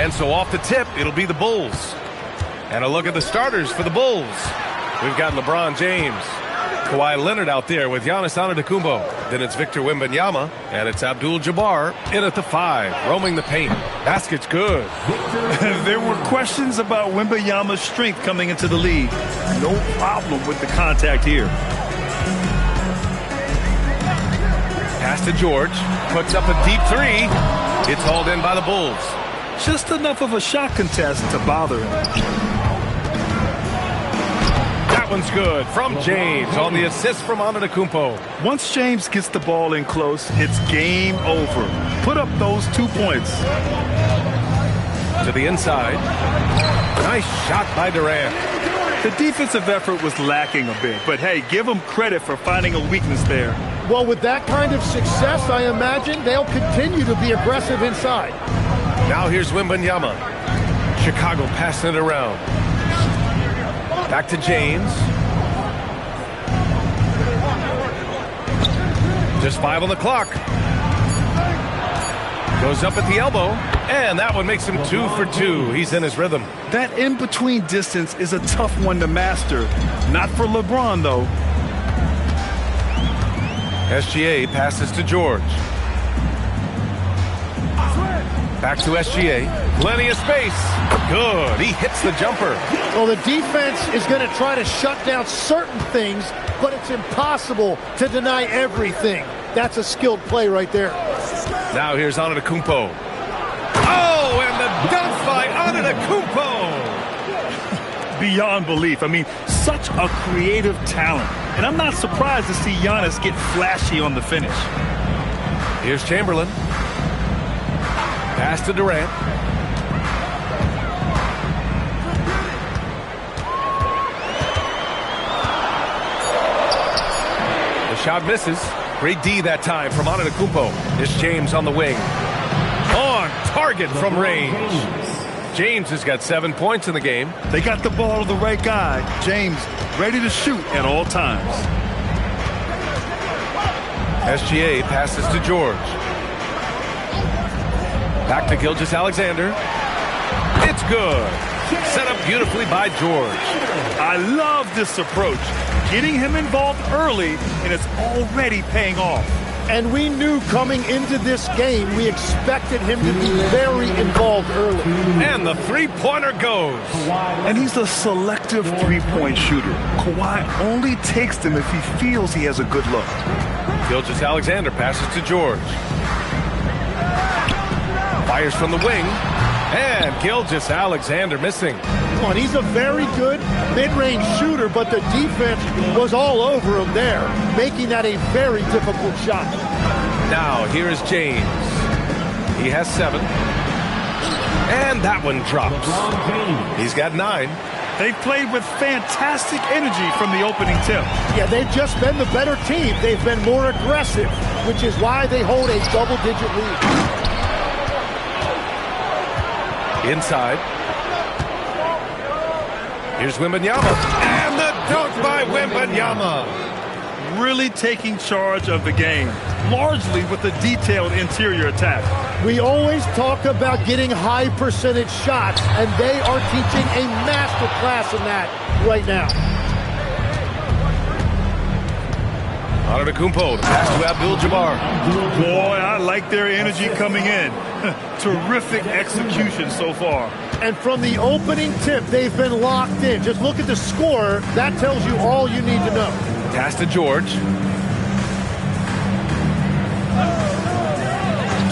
And so off the tip, it'll be the Bulls. And a look at the starters for the Bulls. We've got LeBron James, Kawhi Leonard out there with Giannis Antetokounmpo. Then it's Victor Wembanyama, and it's Abdul-Jabbar in at the 5, roaming the paint. Basket's good. There were questions about Wembanyama's strength coming into the league. No problem with the contact here. Pass to George, puts up a deep 3. It's hauled in by the Bulls. Just enough of a shot contest to bother him. That one's good from James on the assist from Antetokounmpo. Once James gets the ball in close, it's game over. Put up those 2 points. To the inside. Nice shot by Durant. The defensive effort was lacking a bit, but hey, give them credit for finding a weakness there. Well, with that kind of success, I imagine they'll continue to be aggressive inside. Now here's Wembanyama. Chicago passing it around. Back to James. Just 5 on the clock. Goes up at the elbow. And that one makes him 2 for 2. He's in his rhythm. That in-between distance is a tough one to master. Not for LeBron, though. SGA passes to George. Back to SGA. Plenty of space. Good. He hits the jumper. Well, the defense is going to try to shut down certain things, but it's impossible to deny everything. That's a skilled play right there. Now here's Antetokounmpo. Oh, and the dunk by Antetokounmpo. Beyond belief. I mean, such a creative talent. And I'm not surprised to see Giannis get flashy on the finish. Here's Chamberlain. Pass to Durant. The shot misses. Great D that time from Antetokounmpo. Here's James on the wing. On target from range. James has got 7 points in the game. They got the ball to the right guy. James ready to shoot at all times. SGA passes to George. Back to Gilgeous-Alexander. It's good. Set up beautifully by George. I love this approach. Getting him involved early, and it's already paying off. And we knew coming into this game, we expected him to be very involved early. And the three-pointer goes. And he's a selective three-point shooter. Kawhi only takes them if he feels he has a good look. Gilgeous-Alexander passes to George. Fires from the wing. And Gilgeous-Alexander missing. Come on, he's a very good mid-range shooter, but the defense was all over him there, making that a very difficult shot. Now, here is James. He has 7. And that one drops. He's got 9. They've played with fantastic energy from the opening tip. Yeah, they've just been the better team. They've been more aggressive, which is why they hold a double-digit lead. Inside. Here's Wembanyama. And the dunk by Wembanyama. Really taking charge of the game, largely with a detailed interior attack. We always talk about getting high percentage shots, and they are teaching a master class in that right now. Antetokounmpo, pass to Abdul-Jabbar. Boy, I like their energy coming in. Terrific execution so far. And from the opening tip, they've been locked in. Just look at the score. That tells you all you need to know. Pass to George.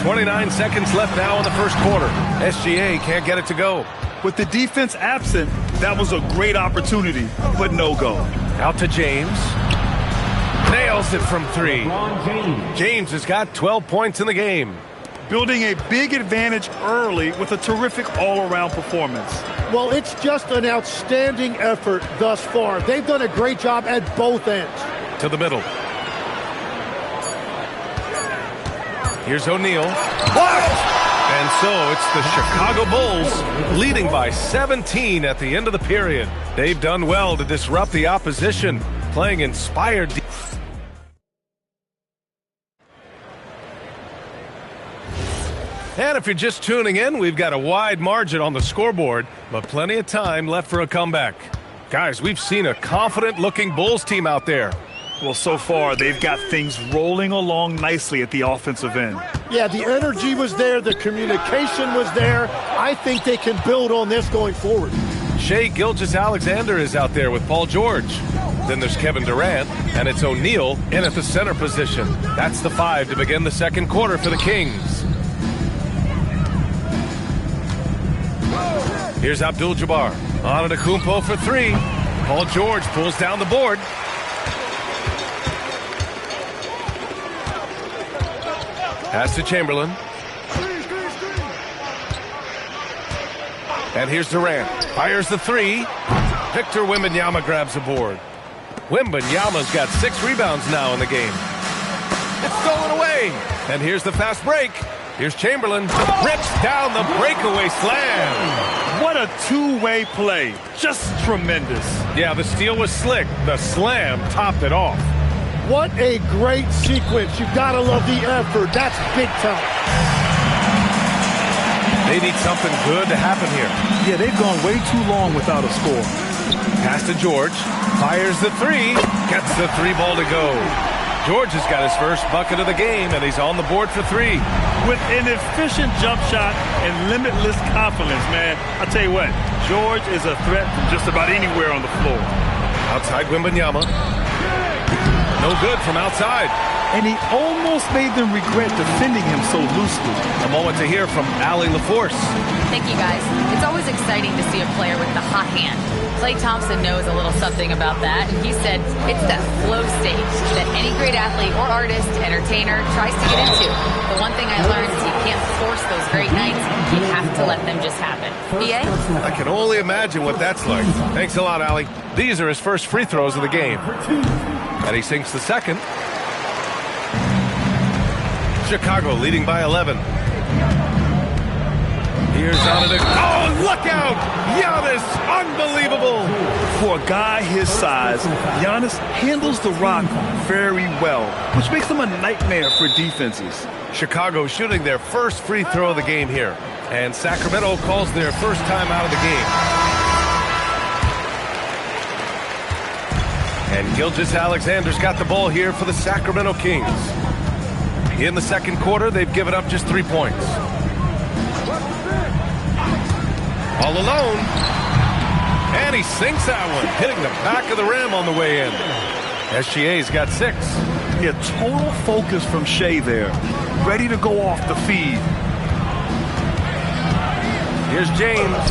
29 seconds left now in the first quarter. SGA can't get it to go. With the defense absent, that was a great opportunity, but no go. Out to James. Nails it from 3. James has got 12 points in the game. Building a big advantage early with a terrific all-around performance. Well, it's just an outstanding effort thus far. They've done a great job at both ends. To the middle. Here's O'Neal. Blocked! And so it's the Chicago Bulls leading by 17 at the end of the period. They've done well to disrupt the opposition, playing inspired defense. And if you're just tuning in, we've got a wide margin on the scoreboard, but plenty of time left for a comeback. Guys, we've seen a confident-looking Bulls team out there. Well, so far, they've got things rolling along nicely at the offensive end. Yeah, the energy was there. The communication was there. I think they can build on this going forward. Shai Gilgeous-Alexander is out there with Paul George. Then there's Kevin Durant, and it's O'Neal in at the center position. That's the 5 to begin the second quarter for the Kings. Here's Abdul-Jabbar. Antetokounmpo for 3. Paul George pulls down the board. Pass to Chamberlain. And here's Durant. Fires the 3. Victor Wembanyama grabs the board. Wembanyama's got 6 rebounds now in the game. It's stolen away. And here's the fast break. Here's Chamberlain. Rips down the breakaway slam. What a two-way play. Just tremendous. Yeah, the steal was slick. The slam topped it off. What a great sequence. You've got to love the effort. That's big time. They need something good to happen here. Yeah, they've gone way too long without a score. Pass to George. Fires the 3. Gets the 3 ball to go. George has got his first bucket of the game, and he's on the board for 3. With an efficient jump shot and limitless confidence, man, I'll tell you what, George is a threat from just about anywhere on the floor. Outside Wembanyama. No good from outside. and he almost made them regret defending him so loosely. A moment to hear from Allie LaForce. Thank you, guys. It's always exciting to see a player with the hot hand. Klay Thompson knows a little something about that, and he said it's that flow state that any great athlete or artist, entertainer, tries to get into. The one thing I learned is you can't force those great nights. You have to let them just happen. B.A.? I can only imagine what that's like. Thanks a lot, Allie. These are his first free throws of the game. And he sinks the second. Chicago leading by 11. Here's Antetokounmpo. Oh, look out! Giannis, unbelievable! For a guy his size, Giannis handles the rock very well, which makes him a nightmare for defenses. Chicago shooting their first free throw of the game here. And Sacramento calls their first time out of the game. And Gilgeous-Alexander's got the ball here for the Sacramento Kings. In the second quarter, they've given up just 3 points. All alone. And he sinks that one, hitting the back of the rim on the way in. SGA's got 6. Yeah, total focus from Shea there. Ready to go off the feed. Here's James.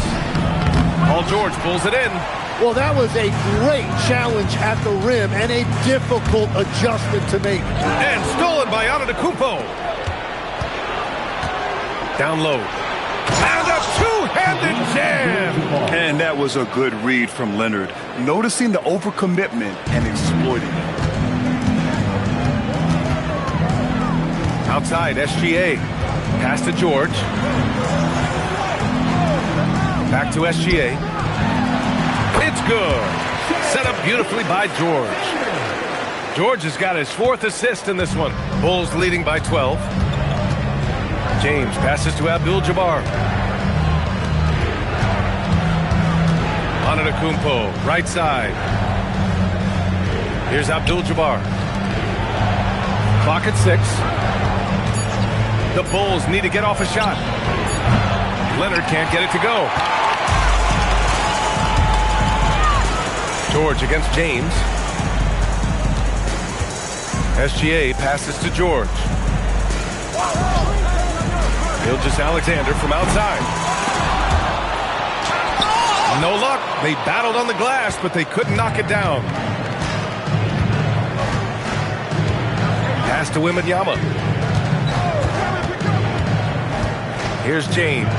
Paul George pulls it in. Well, that was a great challenge at the rim and a difficult adjustment to make. And stolen by Antetokounmpo. Down low. And a two-handed jam. And that was a good read from Leonard, noticing the overcommitment and exploiting it. Outside, SGA. Pass to George. Back to SGA. It's good. Set up beautifully by George. George has got his 4th assist in this one. Bulls leading by 12. James passes to Abdul-Jabbar. Antetokounmpo, right side. Here's Abdul-Jabbar. Clock at 6. The Bulls need to get off a shot. Leonard can't get it to go. George against James. SGA passes to George. Gilgeous-Alexander from outside. No luck. They battled on the glass, but they couldn't knock it down. Pass to Wembanyama. Here's James.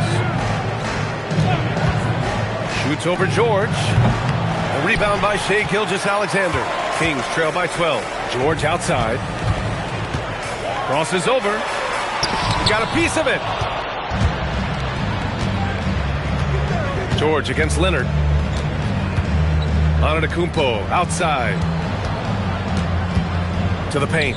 Shoots over George. A rebound by Shai Gilgeous-Alexander. Kings trail by 12. George outside. Crosses over. Got a piece of it. George against Leonard. Antetokounmpo outside. To the paint.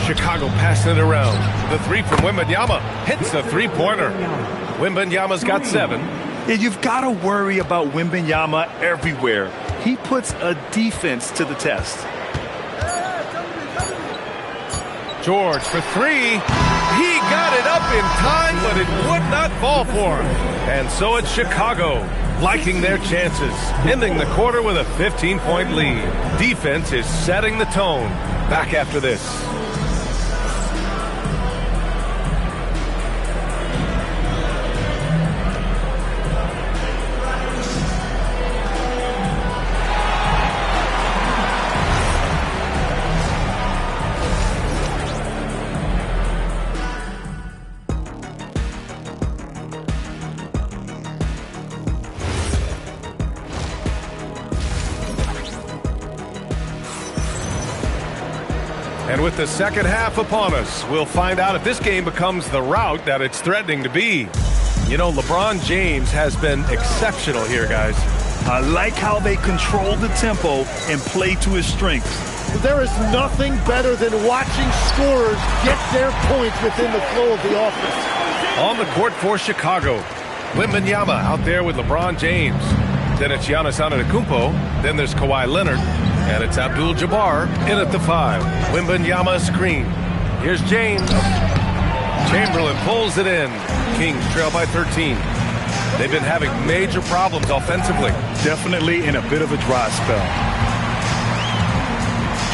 Chicago passing it around. The 3 from Wembanyama. Hits a 3-pointer. Wembanyama's got 7. Yeah, you've got to worry about Wembanyama everywhere. He puts a defense to the test. George for 3. He got it up in time, but it would not fall for him. And so it's Chicago liking their chances, ending the quarter with a 15-point lead. Defense is setting the tone. Back after this. And with the second half upon us, we'll find out if this game becomes the rout that it's threatening to be. You know, LeBron James has been exceptional here, guys. I like how they control the tempo and play to his strengths. There is nothing better than watching scorers get their points within the flow of the offense. On the court for Chicago, Wembanyama out there with LeBron James. Then it's Giannis Antetokounmpo. Then there's Kawhi Leonard. And it's Abdul-Jabbar in at the 5. Wembanyama screen. Here's James. Chamberlain pulls it in. Kings trail by 13. They've been having major problems offensively. Definitely in a bit of a dry spell.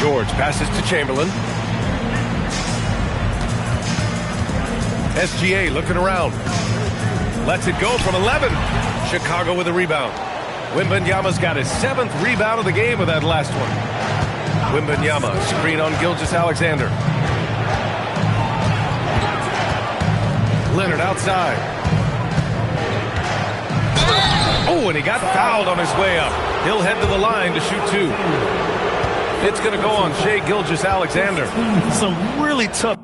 George passes to Chamberlain. SGA looking around. Lets it go from 11. Chicago with a rebound. Wembanyama's got his 7th rebound of the game with that last one. Wembanyama, screen on Gilgeous-Alexander. Leonard outside. Oh, and he got fouled on his way up. He'll head to the line to shoot 2. It's going to go on Shai Gilgeous-Alexander. Some really tough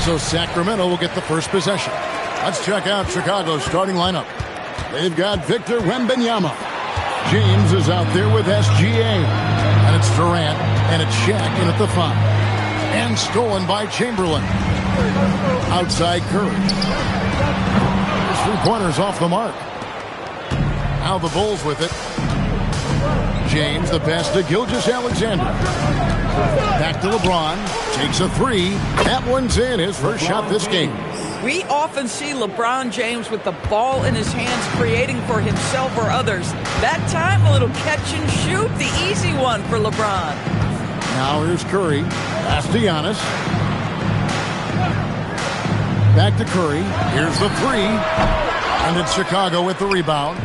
So Sacramento will get the first possession. Let's check out Chicago's starting lineup. They've got Victor Wembanyama. James is out there with SGA. And it's Durant, and it's Shaq in at the 5. And stolen by Chamberlain. Outside Curry. His three-pointer's off the mark. Now the Bulls with it. James, the pass to Gilgeous-Alexander. Back to LeBron. Takes a 3. That one's in. His first shot this game. We often see LeBron James with the ball in his hands creating for himself or others. That time, a little catch and shoot. The easy one for LeBron. Now here's Curry. Pass to Giannis. Back to Curry. Here's the 3. And it's Chicago with the rebound.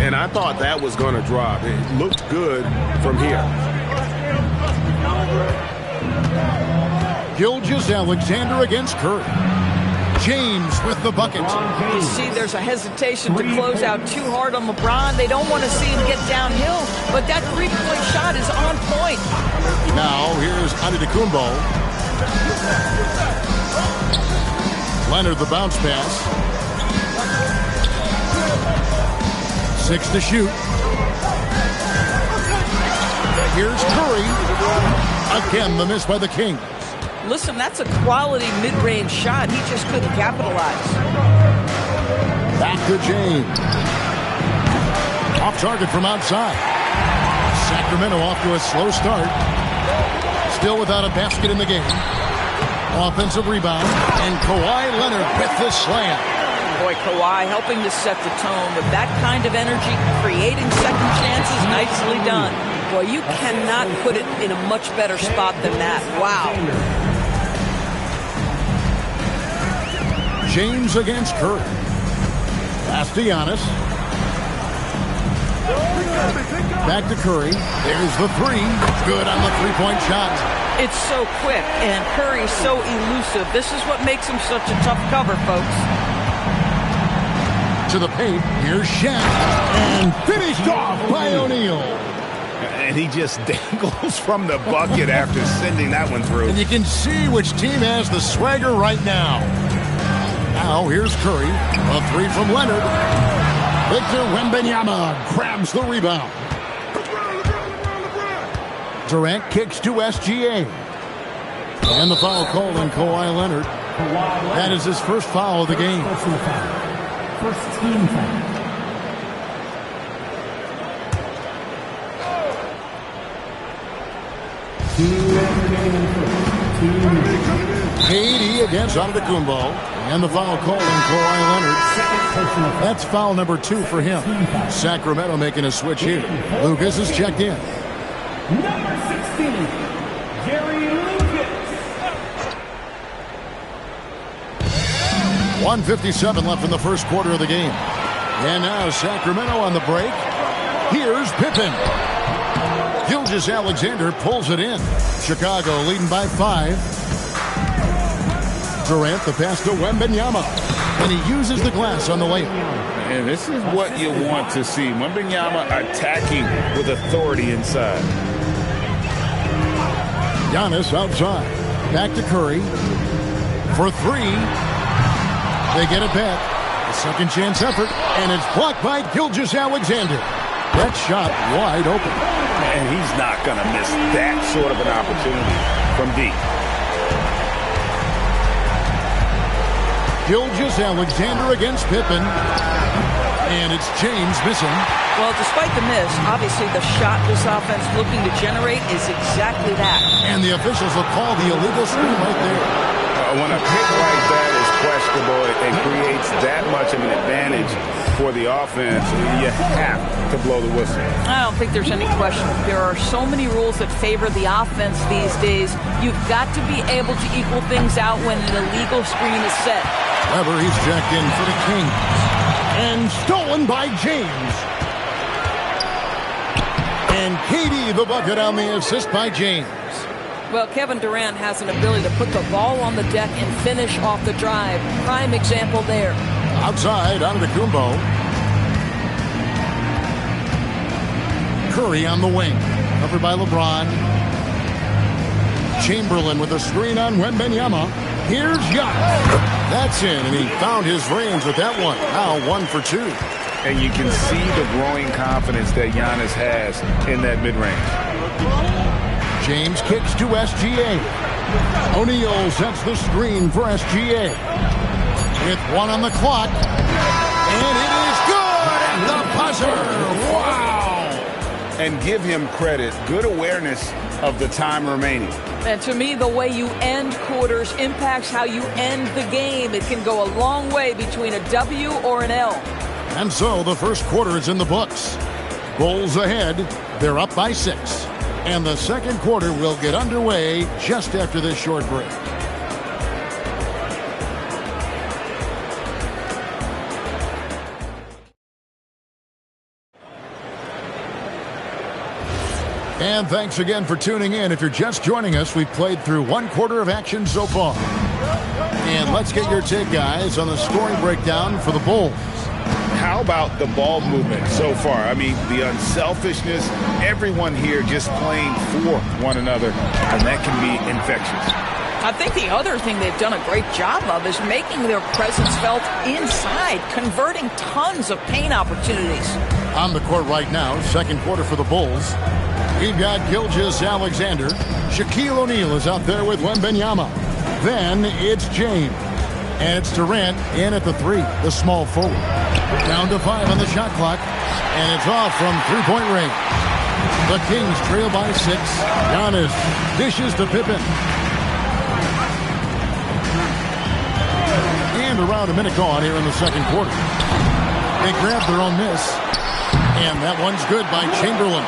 And I thought that was going to drop. It looked good from here. Gilgeous-Alexander against Curry. James with the bucket. You see there's a hesitation to close out too hard on LeBron. They don't want to see him get downhill, but that three-point shot is on point. Now here's Antetokounmpo. Leonard the bounce pass. 6 to shoot. Here's Curry. Again, the miss by the Kings. Listen, that's a quality mid-range shot. He just couldn't capitalize. Back to James. Off target from outside. Sacramento off to a slow start. Still without a basket in the game. Offensive rebound. And Kawhi Leonard with the slam. Boy, Kawhi helping to set the tone with that kind of energy, creating second chances, nicely done. Boy, you cannot put it in a much better spot than that. Wow. James against Curry. Pass to Giannis. Back to Curry. There's the 3. Good on the three-point shot. It's so quick, and Curry's so elusive. This is what makes him such a tough cover, folks. To the paint. Here's Shaq. And finished off by O'Neal. And he just dangles from the bucket after sending that one through. And you can see which team has the swagger right now. Now here's Curry. A 3 from Leonard. Victor Wembanyama grabs the rebound. Durant kicks to SGA. And the foul called on Kawhi Leonard. That is his first foul of the game. First team foul. KD against Antetokounmpo. And the foul called on Kawhi Leonard. That's foul number 2 for him. Sacramento making a switch here. Lucas is checked in. Number 16, Gary Lucas. 1:57 left in the first quarter of the game. And now Sacramento on the break. Here's Pippen. Gilgeous-Alexander pulls it in. Chicago leading by 5. Durant, the pass to Wembanyama. And he uses the glass on the layup. And this is what you want to see. Wembanyama attacking with authority inside. Giannis outside. Back to Curry. For 3. They get it back. A second chance effort. And it's blocked by Gilgeous-Alexander. That shot wide open. And he's not going to miss that sort of an opportunity from deep. Gilgeous-Alexander against Pippen. And it's James missing. Well, despite the miss, obviously the shot this offense looking to generate is exactly that. And the officials will call the illegal screen right there. When a pick like that is questionable, it creates that much of an advantage for the offense. You have to blow the whistle. I don't think there's any question. There are so many rules that favor the offense these days. You've got to be able to equal things out when an illegal screen is set. However, he's checked in for the Kings. And stolen by James. And KD the bucket on the assist by James. Well, Kevin Durant has an ability to put the ball on the deck and finish off the drive. Prime example there. Outside, Antetokounmpo. Curry on the wing. Covered by LeBron. Chamberlain with a screen on Wembanyama. Here's Giannis. That's in, and he found his range with that one. Now 1 for 2. And you can see the growing confidence that Giannis has in that mid-range. James kicks to SGA. O'Neal sets the screen for SGA. With 1 on the clock. And it is good at the buzzer. Wow. And give him credit. Good awareness of the time remaining. And to me, the way you end quarters impacts how you end the game. It can go a long way between a W or an L. And so the first quarter is in the books. Bulls ahead. They're up by 6. And the second quarter will get underway just after this short break. And thanks again for tuning in. If you're just joining us, we've played through 1 quarter of action so far. And let's get your take, guys, on the scoring breakdown for the Bulls. How about the ball movement so far? I mean, the unselfishness, everyone here just playing for one another, and that can be infectious. I think the other thing they've done a great job of is making their presence felt inside, converting tons of paint opportunities. On the court right now, second quarter for the Bulls. We've got Gilgeous-Alexander. Shaquille O'Neal is out there with Wembanyama. Then it's James. And it's Durant in at the 3, the small forward. Down to 5 on the shot clock. And it's off from three-point range. The Kings trail by 6. Giannis dishes to Pippen. And around a minute gone here in the second quarter. They grab their own miss. And that one's good by Chamberlain.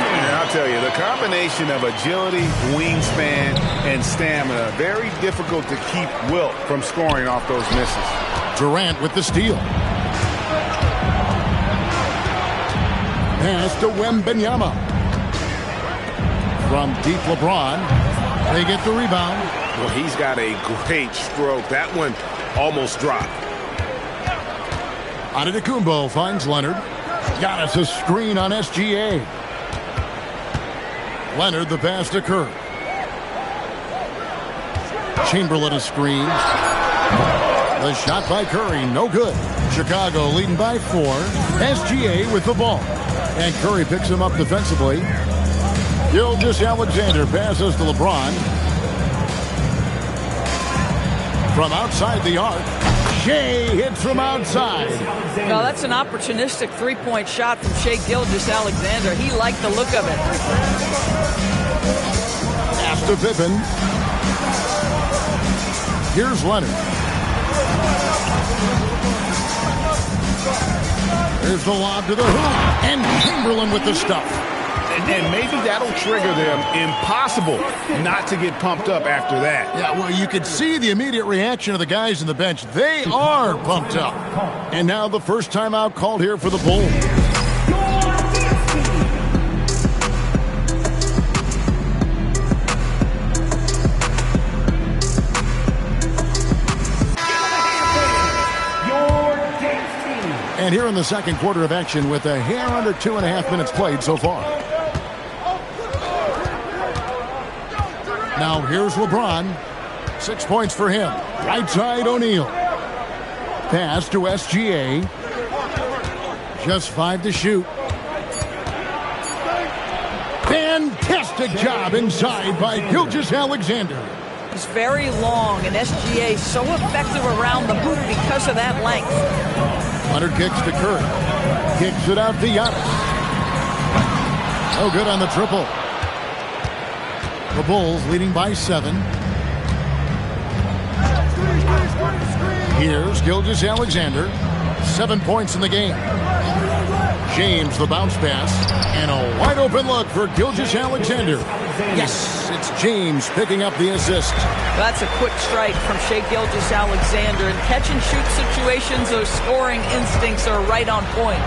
And I'll tell you, the combination of agility, wingspan, and stamina, very difficult to keep Wilt from scoring off those misses. Durant with the steal. Pass to Wembanyama. From deep LeBron. They get the rebound. Well, he's got a great stroke. That one almost dropped. Antetokounmpo finds Leonard. Giannis a screen on SGA. Leonard the pass to Curry. Chamberlain a screen. The shot by Curry, no good. Chicago leading by 4. SGA with the ball. And Curry picks him up defensively. Gilgeous-Alexander passes to LeBron. From outside the arc. Shea hits from outside. Now that's an opportunistic three-point shot from Shea Gilgeous-Alexander. He liked the look of it. Pass to Pippen. Here's Leonard. There's the lob to the hoop. And Chamberlain with the stuff. And And maybe that'll trigger them. Impossible not to get pumped up after that. Yeah, well, you could see the immediate reaction of the guys in the bench. They are pumped up. And now the first timeout called here for the Bulls. And here in the second quarter of action with a hair under 2.5 minutes played so far. Now here's LeBron. 6 points for him. Right side O'Neal. Pass to SGA. Just 5 to shoot. Fantastic job inside by Gilgeous-Alexander. He's very long, and SGA so effective around the hoop because of that length. Leonard kicks to Curry. Kicks it out to Giannis. No good on the triple. The Bulls leading by 7. Here's Gilgeous-Alexander. 7 points in the game. James the bounce pass. And a wide open look for Gilgeous-Alexander. Yes, it's James picking up the assist. That's a quick strike from Shai Gilgeous-Alexander. In catch-and-shoot situations, those scoring instincts are right on point.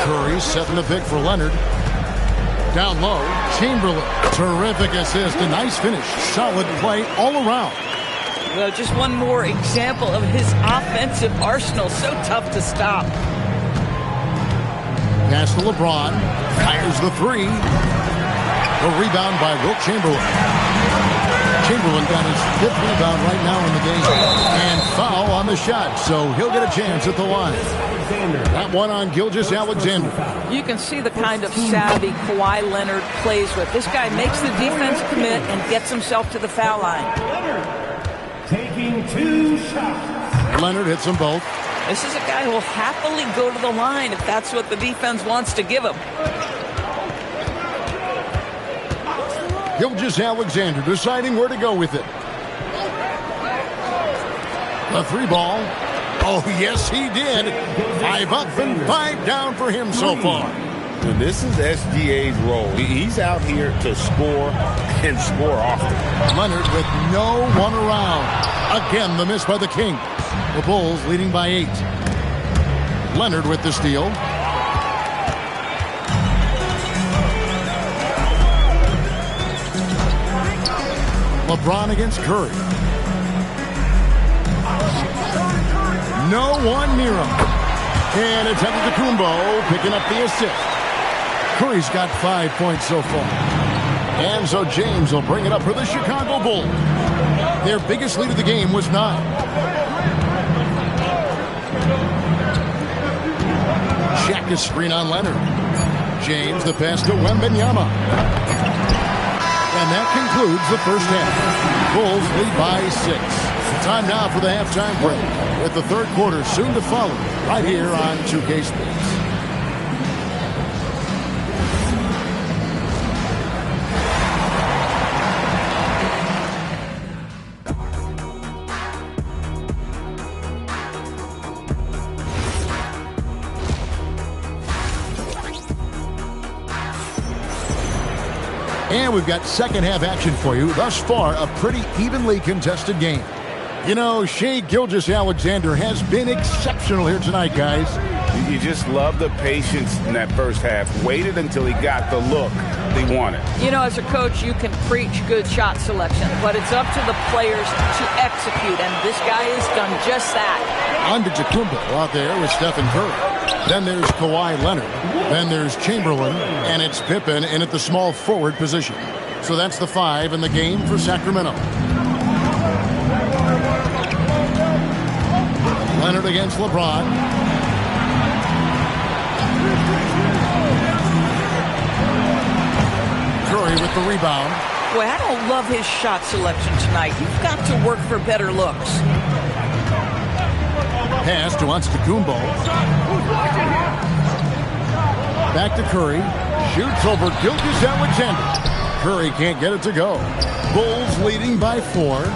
Curry setting the pick for Leonard. Down low, Chamberlain. Terrific assist, a nice finish. Solid play all around. Well, just one more example of his offensive arsenal. So tough to stop. Pass to LeBron. Fires the 3. The rebound by Wilt Chamberlain. Chamberlain got his 5th rebound right now in the game. And foul on the shot, so he'll get a chance at the line. That one on Gilgeous-Alexander. You can see the kind of savvy Kawhi Leonard plays with. This guy makes the defense commit and gets himself to the foul line. Taking 2 shots. Leonard hits them both. This is a guy who will happily go to the line if that's what the defense wants to give him. Gilgeous-Alexander deciding where to go with it. The 3 ball. Oh, yes, he did. 5 up and 5 down for him so far. And this is SGA's role. He's out here to score and score often. Leonard with no one around. Again, the miss by the Kings. The Bulls leading by 8. Leonard with the steal. LeBron against Curry. No one near him. And it's Antetokounmpo picking up the assist. Curry's got 5 points so far. And so James will bring it up for the Chicago Bulls. Their biggest lead of the game was 9. Shaq is screen on Leonard. James the pass to Wembanyama. And that concludes the first half. Bulls lead by 6. Time now for the halftime break, with the third quarter soon to follow right here on 2K Sports. And we've got second half action for you. Thus far, a pretty evenly contested game. You know, Shai Gilgeous-Alexander has been exceptional here tonight, guys. You just love the patience in that first half. Waited until he got the look they wanted. You know, as a coach, you can preach good shot selection, but it's up to the players to execute, and this guy has done just that. Antetokounmpo out there with Stephen Curry. Then there's Kawhi Leonard. Then there's Chamberlain, and it's Pippen in at the small forward position. So that's the 5 in the game for Sacramento. Leonard against LeBron. Curry with the rebound. Boy, I don't love his shot selection tonight. You've got to work for better looks. Pass to Antetokounmpo. Back to Curry. Shoots over Gilgeous-Alexander. Curry can't get it to go. Bulls leading by 4.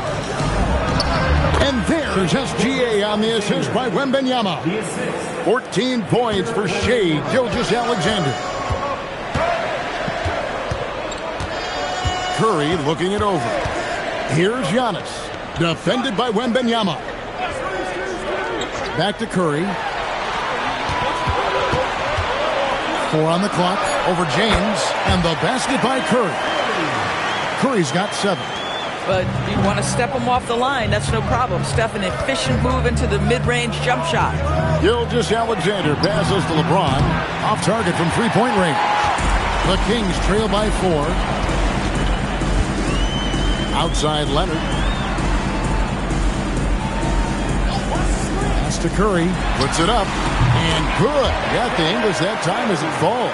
And there's SGA on the assist by Wembanyama. 14 points for Shai Gilgeous-Alexander. Curry looking it over. Here's Giannis. Defended by Wembanyama. Back to Curry. 4 on the clock. Over James. And the basket by Curry. Curry's got 7. But you want to step him off the line, that's no problem. Steph, an efficient move into the mid-range jump shot. Gilgeous-Alexander passes to LeBron. Off target from three-point range. The Kings trail by 4. Outside Leonard. Pass to Curry. Puts it up. And good. Got the English that time as it falls.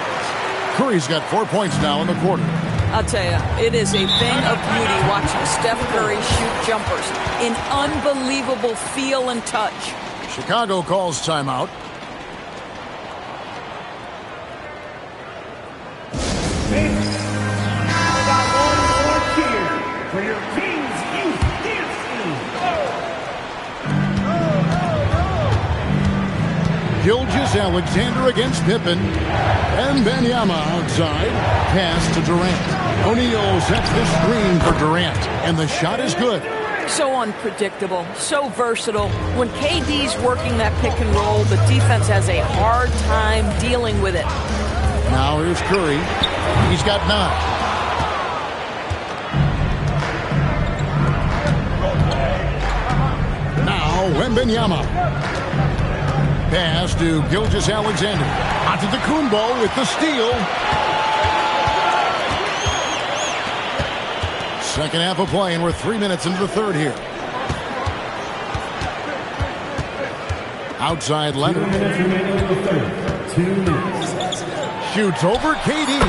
Curry's got 4 points now in the quarter. I'll tell you, it is a thing of beauty watching Steph Curry shoot jumpers in unbelievable feel and touch. Chicago calls timeout. How about one more cheer for your Kings Youth Dance Team? Gilgeous-Alexander against Pippen. And Wembanyama outside. Pass to Durant. O'Neal sets the screen for Durant. And the shot is good. So unpredictable, so versatile. When KD's working that pick and roll, the defense has a hard time dealing with it. Now here's Curry. He's got 9. Now Wembanyama. Pass to Gilgeous-Alexander. Onto Antetokounmpo with the steal. Second half of play, and we're 3 minutes into the third here. Outside Leonard. 2 minutes remaining in the third. 2 minutes. Shoots over KD.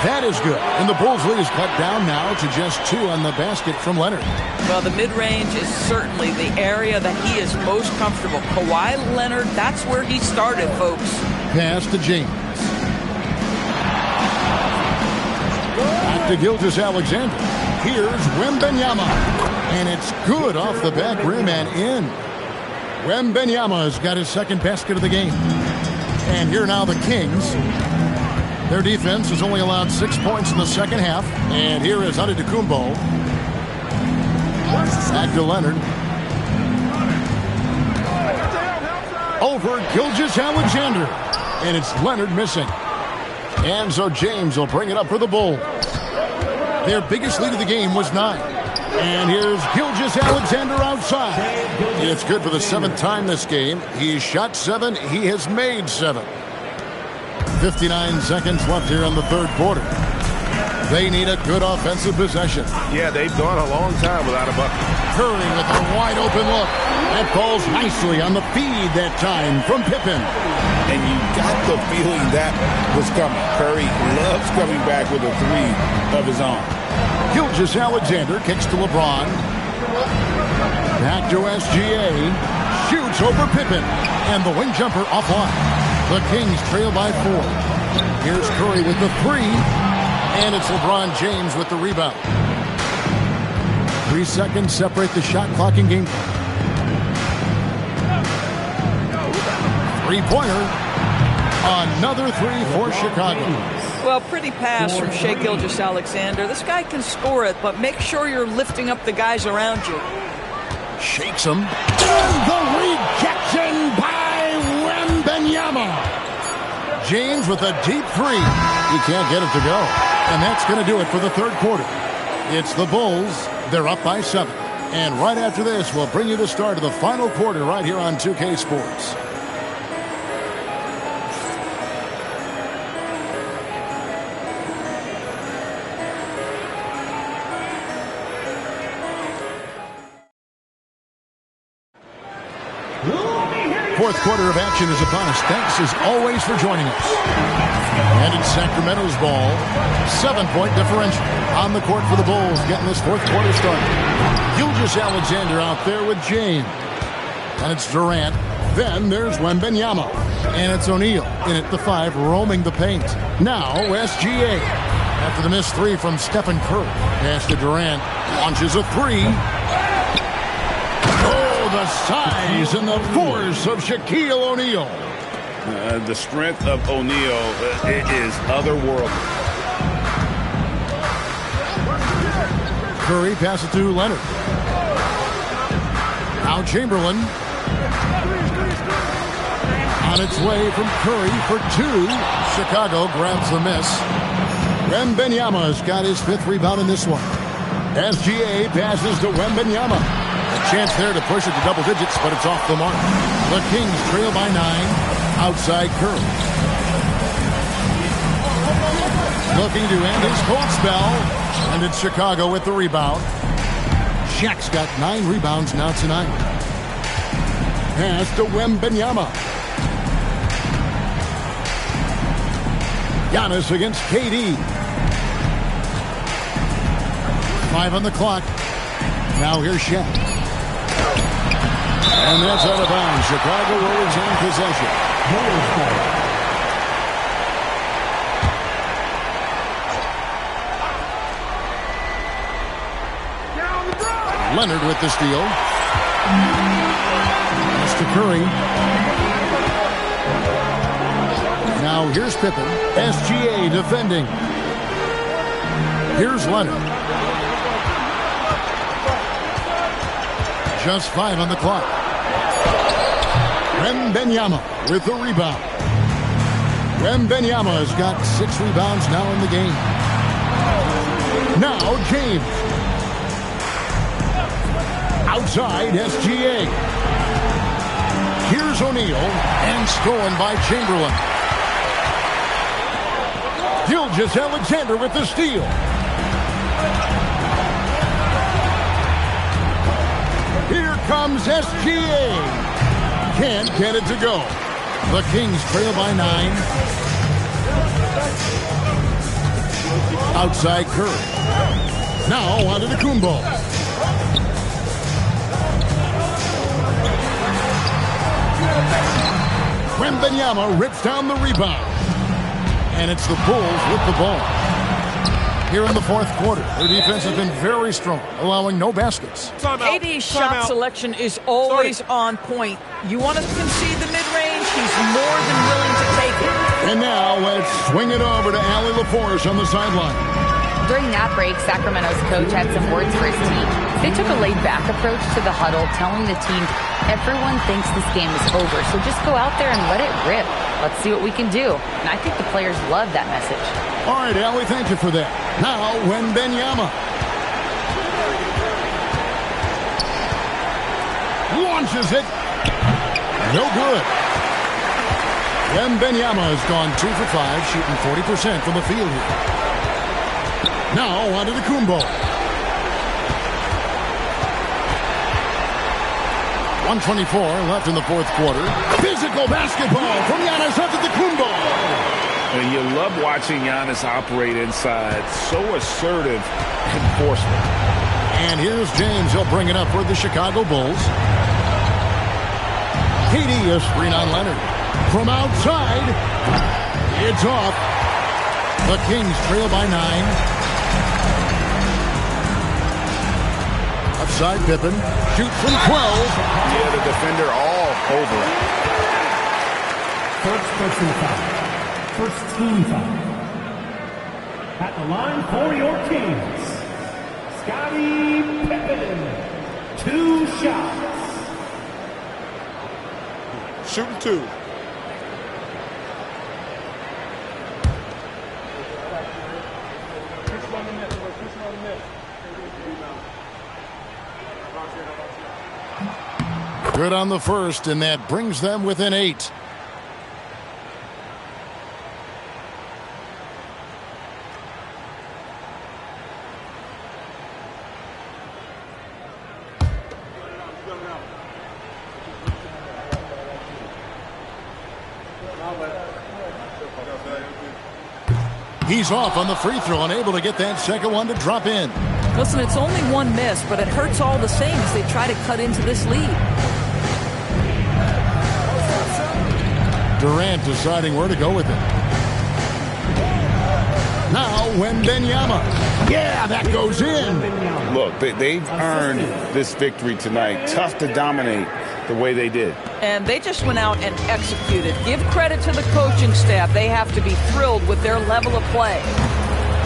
That is good. And the Bulls lead is cut down now to just 2 on the basket from Leonard. Well, the mid-range is certainly the area that he is most comfortable. Kawhi Leonard, that's where he started, folks. Pass to James. Back to Gilgeous-Alexander. Here's Wembanyama. And it's good off the back rim and in. Wembanyama has got his second basket of the game. And here now the Kings. Their defense has only allowed 6 points in the second half. And here is Antetokounmpo. Back to Leonard. Over Gilgeous-Alexander. And it's Leonard missing. And so James will bring it up for the Bulls. Their biggest lead of the game was 9. And here's Gilgeous-Alexander outside. It's good for the 7th time this game. He's shot 7. He has made 7. 59 seconds left here in the third quarter. They need a good offensive possession. Yeah, they've gone a long time without a bucket. Curry with a wide open look. That falls nicely on the feed that time from Pippen. And you got the feeling that was coming. Curry loves coming back with a 3 of his own. Gilgeous-Alexander kicks to LeBron. Back to SGA. Shoots over Pippen. And the wing jumper offline. The Kings trail by 4. Here's Curry with the 3. And it's LeBron James with the rebound. 3 seconds separate the shot clock in game. 3-pointer. Another 3 for Chicago. Well, pretty pass from Shai Gilgeous-Alexander. This guy can score it, but make sure you're lifting up the guys around you. Shakes him. And the rejection by Wembanyama. James with a deep 3. He can't get it to go. And that's going to do it for the third quarter. It's the Bulls. They're up by 7. And right after this, we'll bring you the start of the final quarter right here on 2K Sports. Fourth quarter of action is upon us. Thanks as always for joining us. And it's Sacramento's ball. 7-point differential on the court for the Bulls, getting this fourth quarter started. Gilgeous-Alexander out there with James. And it's Durant. Then there's Wembanyama. And it's O'Neal in at the 5, roaming the paint. Now SGA. After the missed 3 from Stephen Curry. Pass to Durant. Launches a 3. The size and the force of Shaquille O'Neal. The strength of O'Neal, it is otherworldly. Curry passes to Leonard. Now Chamberlain. On its way from Curry for 2. Chicago grabs the miss. Wembanyama's got his 5th rebound in this one. SGA passes to Wembanyama. A chance there to push it to double digits, but it's off the mark. The Kings trail by 9. Outside Curry. Looking to end his cold spell. And it's Chicago with the rebound. Shaq's got 9 rebounds now tonight. Pass to Wembanyama. Giannis against KD. 5 on the clock. Now here's Shaq. And that's out of bounds. Chicago will retain possession. Leonard with the steal. That's to Curry. Now here's Pippen. SGA defending. Here's Leonard. Just 5 on the clock. Wembanyama with the rebound. Wembanyama has got 6 rebounds now in the game. Now James. Outside SGA. Here's O'Neal, and stolen by Chamberlain. Gilgeous-Alexander with the steal. Here comes SGA. Can't get it to go. The Kings trail by 9. Outside Curry. Now on to Kumbo. Wembanyama rips down the rebound. And it's the Bulls with the ball. Here in the 4th quarter, their defense has been very strong, allowing no baskets. KD's shot selection is always on point. You want to concede the mid-range, he's more than willing to take it. And now let's swing it over to Allie LaForce on the sideline. During that break, Sacramento's coach had some words for his team. They took a laid-back approach to the huddle, telling the team, everyone thinks this game is over, so just go out there and let it rip. Let's see what we can do. And I think the players love that message. All right, Allie, thank you for that. Now, Wembanyama. Launches it. No good. Wembanyama has gone 2 for 5, shooting 40% from the field here. Now, on to Kumbo. 1:24 left in the 4th quarter. Physical basketball from Giannis Antetokounmpo. And you love watching Giannis operate inside. So assertive enforcement. And here's James. He'll bring it up for the Chicago Bulls. KD is screen on Leonard. From outside, it's off. The Kings trail by 9. Upside Pippen. Shoots from 12. Yeah, the defender all over it. First personal foul. First team foul. At the line for your Kings, Scottie Pippen. 2 shots. Shooting 2. Good on the first, and that brings them within 8. He's off on the free throw, unable to get that second one to drop in. Listen, it's only 1 miss, but it hurts all the same as they try to cut into this lead. Durant deciding where to go with it. Now Wembanyama. Yeah, that goes in. Look, they've earned this victory tonight. Tough to dominate the way they did. And they just went out and executed. Give credit to the coaching staff. They have to be thrilled with their level of play.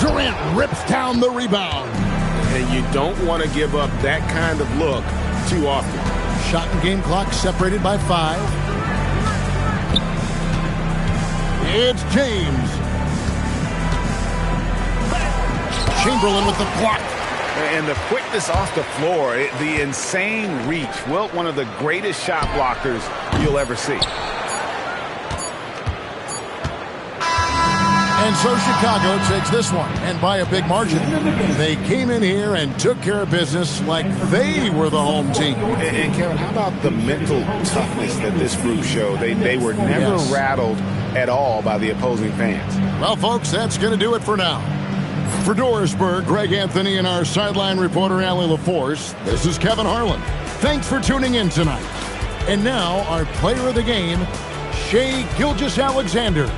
Durant rips down the rebound. and you don't want to give up that kind of look too often. Shot and game clock separated by 5. It's James. Chamberlain with the block. And the quickness off the floor, the insane reach. Wilt, one of the greatest shot blockers you'll ever see. And so Chicago takes this one, and by a big margin. They came in here and took care of business like they were the home team. And Kevin, how about the mental toughness that this group showed? They were never rattled at all by the opposing fans. Well, folks, that's going to do it for now. For Dorisburg, Greg Anthony and our sideline reporter, Allie LaForce, this is Kevin Harlan. Thanks for tuning in tonight. And now, our player of the game, Shai Gilgeous-Alexander.